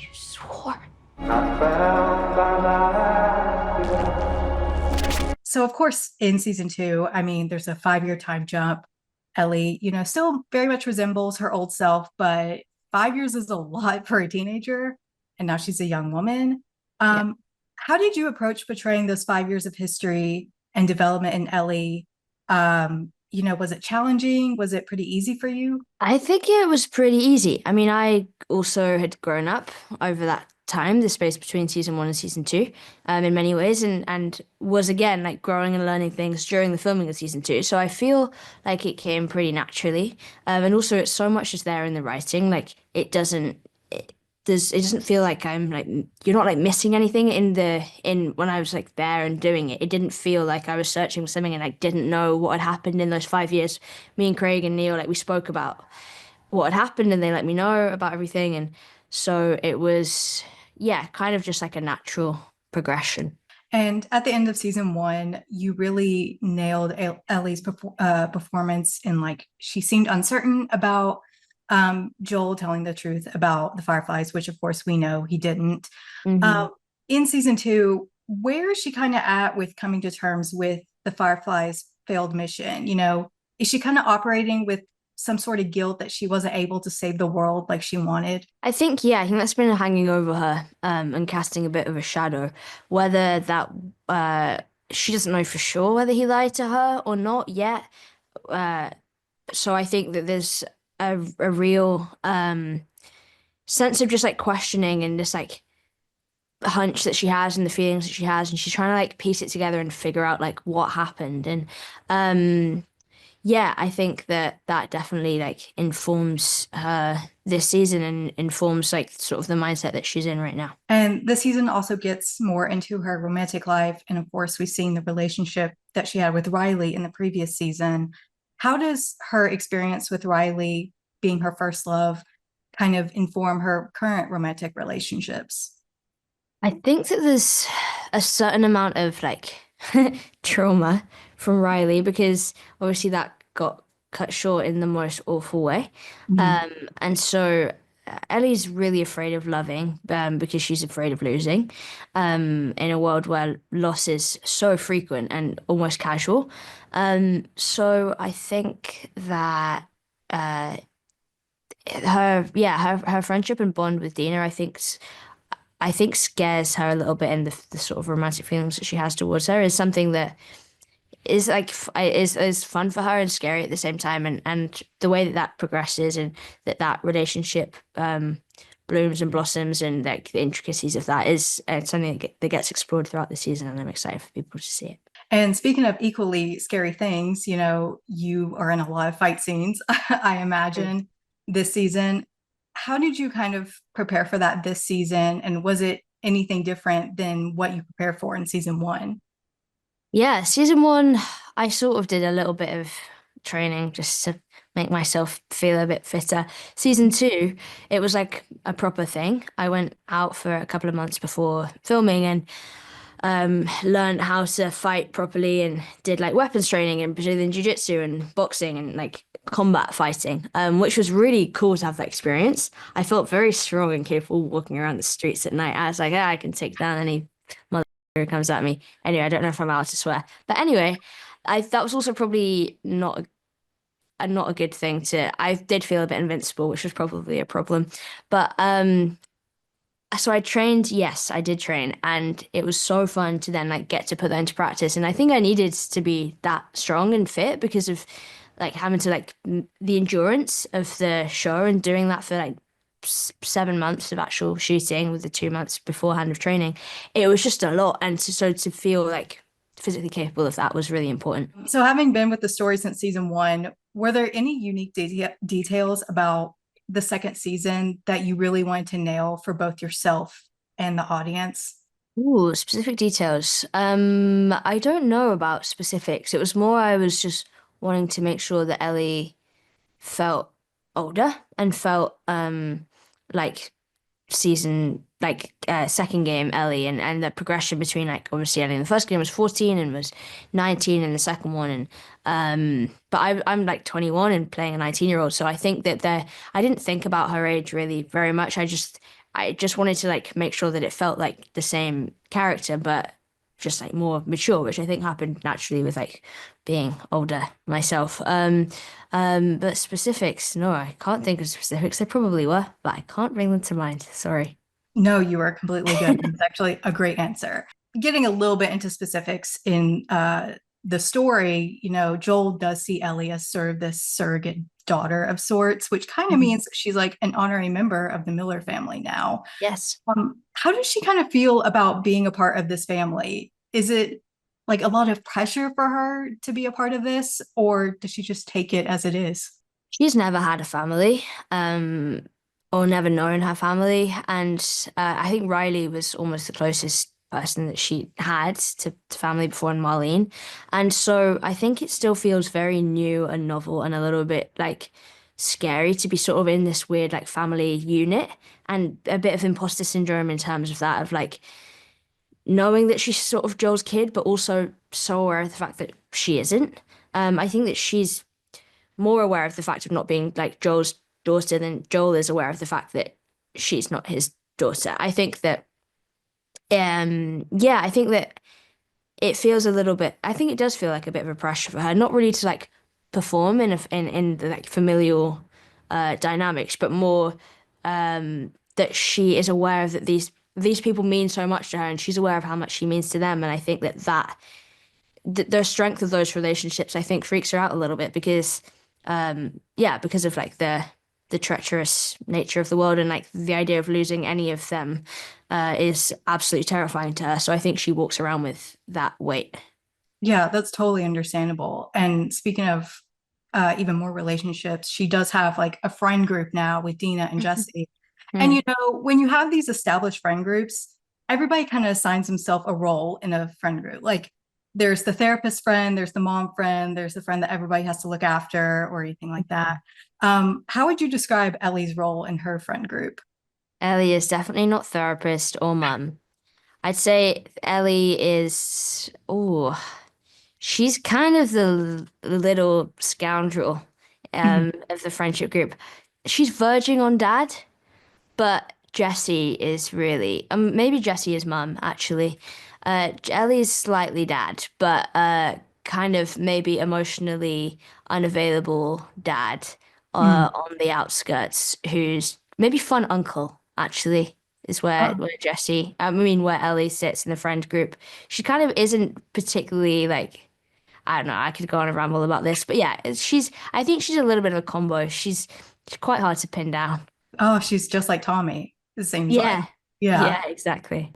You swore. So, of course, in season two, I mean, there's a 5 year time jump. Ellie, still very much resembles her old self, but 5 years is a lot for a teenager. And now she's a young woman. Yeah. How did you approach portraying those 5 years of history and development in Ellie? Was it challenging? Was it pretty easy for you? I think it was pretty easy. I mean, I also had grown up over that time, the space between season one and season two, in many ways, and was again like growing and learning things during the filming of season two. So I feel like it came pretty naturally. And also it's so much is there in the writing. Like it doesn't feel like I'm like you're not like missing anything in when I was like there and doing it. It didn't feel like I was searching for something and I didn't know what had happened in those 5 years. Me and Craig and Neil, like we spoke about what had happened and they let me know about everything. And so it was, yeah, kind of just like a natural progression. And at the end of season one, you really nailed Ellie's performance. And like, she seemed uncertain about Joel telling the truth about the Fireflies, which of course we know he didn't. Hmm. Uh, in season two, where is she kind of at with coming to terms with the Fireflies' failed mission? Is she kind of operating with some sort of guilt that she wasn't able to save the world like she wanted? I think that's been hanging over her, and casting a bit of a shadow. Whether that, uh, she doesn't know for sure whether he lied to her or not yet. Uh, so I think that there's a real sense of just like questioning and just like the hunch that she has and the feelings that she has, and she's trying to like piece it together and figure out like what happened. And yeah, I think that that definitely like informs her this season and informs like sort of the mindset that she's in right now. And the season also gets more into her romantic life. And of course, we've seen the relationship that she had with Riley in the previous season. How does her experience with Riley being her first love kind of inform her current romantic relationships? I think that there's a certain amount of like trauma from Riley because obviously that got cut short in the most awful way. Mhm. And so Ellie's really afraid of loving because she's afraid of losing in a world where loss is so frequent and almost casual. So I think that uh, her friendship and bond with Dina, I think scares her a little bit, and the sort of romantic feelings that she has towards her is something that is like is fun for her and scary at the same time, and the way that that progresses and that relationship blooms and blossoms and like the intricacies of that is something that gets explored throughout the season, and I'm excited for people to see it. And speaking of equally scary things, you are in a lot of fight scenes, I imagine, this season. How did you kind of prepare for that this season? And was it anything different than what you prepared for in season one? Yeah, season one, I sort of did a little bit of training just to make myself feel a bit fitter. Season two, it was like a proper thing. I went out for a couple of months before filming and learned how to fight properly and did like weapons training and Brazilian jiu-jitsu and boxing and like combat fighting, which was really cool to have that experience. I felt very strong and capable walking around the streets at night. I was like, yeah, I can take down any who comes at me. Anyway, I don't know if I'm allowed to swear. But anyway, I that was also probably not a good thing to I did feel a bit invincible, which was probably a problem. But so I trained, yes, I did train, and it was so fun to then like get to put that into practice. And I think I needed to be that strong and fit because of like having to like the endurance of the show and doing that for like 7 months of actual shooting with the 2 months beforehand of training. It was just a lot, and so to feel like physically capable of that was really important. So, having been with the story since season one, were there any unique details about the second season that you really wanted to nail for both yourself and the audience? Ooh, specific details. I don't know about specifics. It was more I was just wanting to make sure that Ellie felt older and felt like second game Ellie and the progression between like obviously Ellie in the first game was 14 and was 19 in the second one and but I'm like 21 and playing a 19-year-old, so I think that I didn't think about her age really very much. I just I just wanted to like make sure that it felt like the same character, but just like more mature, which I think happened naturally with like being older myself. But specifics, no, I can't think of specifics. There probably were, but I can't bring them to mind. Sorry. No, you are completely good. It's actually a great answer. Getting a little bit into specifics in the story, Joel does see Ellie as sort of this surrogate daughter of sorts, which kind of Mhm. means she's like an honorary member of the Miller family now. Yes. How does she kind of feel about being a part of this family? Is it like a lot of pressure for her to be a part of this, or does she just take it as it is? She's never had a family, or never known her family. And I think Riley was almost the closest person that she had to family before in Marlene. And so I think it still feels very new and novel and a little bit like scary to be sort of in this weird like family unit and a bit of imposter syndrome in terms of that, of like knowing that she's sort of Joel's kid, but also so aware of the fact that she isn't. I think that she's more aware of the fact of not being like Joel's daughter than Joel is aware of the fact that she's not his daughter. I think that yeah, I think that it feels a little bit, I think it does feel like a bit of a pressure for her, not really to like perform in the like familial dynamics, but more that she is aware of that these people mean so much to her and she's aware of how much she means to them. And I think that the strength of those relationships, I think, freaks her out a little bit because, yeah, because of like the treacherous nature of the world and like the idea of losing any of them is absolutely terrifying to her. So I think she walks around with that weight. Yeah, that's totally understandable. And speaking of even more relationships, she does have like a friend group now with Dina and Jesse. And Mm. when you have these established friend groups, everybody kind of assigns himself a role in a friend group. Like there's the therapist friend, there's the mom friend, there's the friend that everybody has to look after or anything like that. How would you describe Ellie's role in her friend group? Ellie is definitely not therapist or mum. I'd say Ellie is, oh, she's kind of the little scoundrel Mhm. of the friendship group. She's verging on dad. But Jesse is really, maybe Jesse is mum, actually. Ellie's slightly dad, but kind of maybe emotionally unavailable dad Mm. on the outskirts, who's maybe fun uncle, actually, is Oh, where Jesse, I mean, where Ellie sits in the friend group. She kind of isn't particularly like, I don't know, I could go on a ramble about this, but yeah, I think she's a little bit of a combo. She's quite hard to pin down. oh, she's just like Tommy, it seems like. Yeah. Yeah. Yeah, exactly.